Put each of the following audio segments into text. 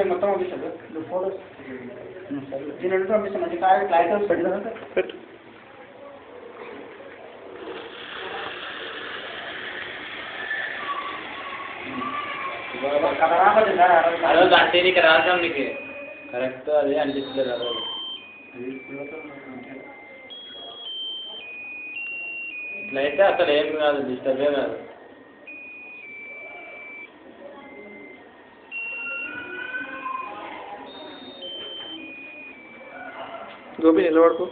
మొత్తం పంపిస్తాడు ఫోటోస్ దీని పంపిస్తాను మంచి క్లారిటీ పెట్టు. అంటే నీకు రాసాం నీకు కరెక్ట్ అదే అనిపిస్తుంది అదే ఇట్లయితే అసలు ఏం కాదు డిస్టర్బే కాదు. గోపి నిలబడుకో.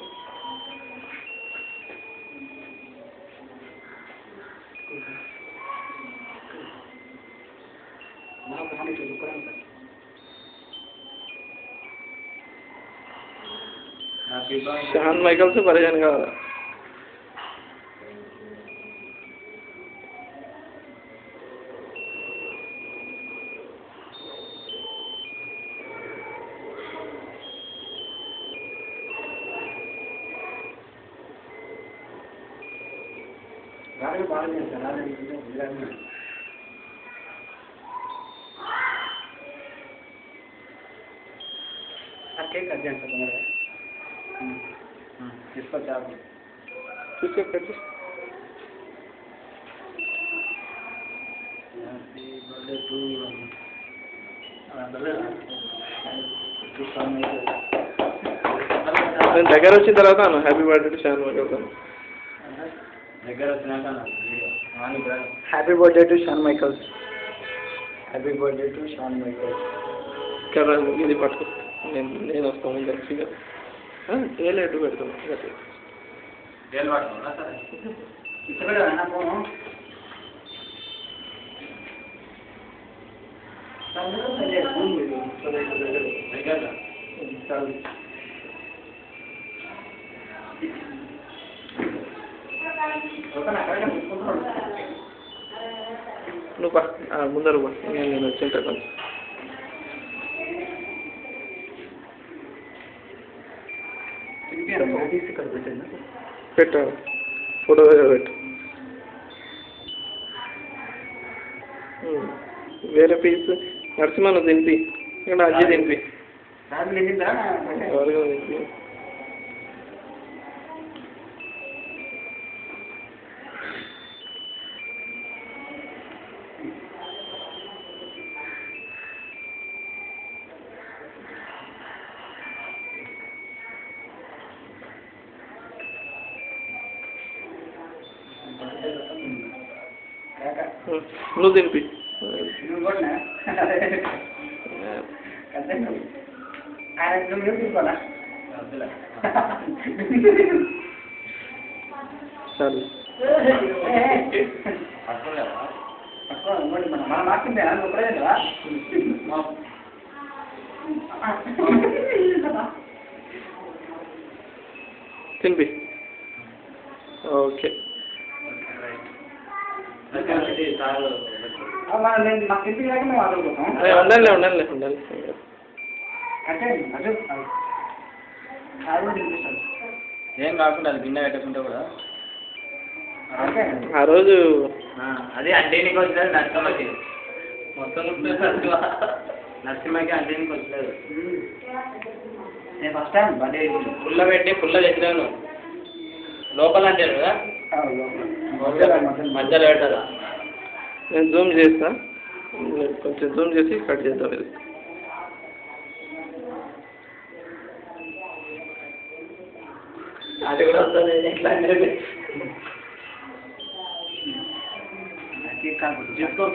शान माइकल से परेशान का केक कर दिया तुम्हारे इसको चाप किसके करते దగ్గర వచ్చిన తర్వాత happy birthday to Shaan Michael దగ్గర వచ్చినాక happy birthday to Shaan Michaels happy birthday to Shaan Michaels కదా ఇది పట్టుకో నేను వస్తాను గట్టిగా టేల్ ఎటు పెడతాను టేల్ పట్టుకోవాలా సరే ఇక్కడ ఫోను నువ్వు ముందరు నేను వచ్చింటా కొంచెం పెట్టు ఫోటో పెట్టు వేరే పీస్ నరసింహను దింపి ఇక్కడ అజ్జి దింపి ఎవరిగా దింపి నువ్వు తినిపి చాలు తినిపి ఓకే ఉండాలి ఉండాలి ఉండాలి ఏం కాకుండా అది గిన్నె పెట్టకుంటే కూడా ఆ రోజు అదే అంటేనికి వచ్చలేదు నరసింహకి మొత్తం నరసింహకి అంటేనికి వచ్చలేదు. నేను ఫస్ట్ టైం బర్త్డే పుల్ల పెట్టి పుల్ల తెచ్చినాను లోపల అంటారు కదా మధ్యలో పెట్టదా. నేను జూమ్ చేస్తా కొంచెం జూమ్ చేసి కట్ చేద్దాం ఇది. అది కూడా వస్తుంది ఎట్లా అనేది చేసుకో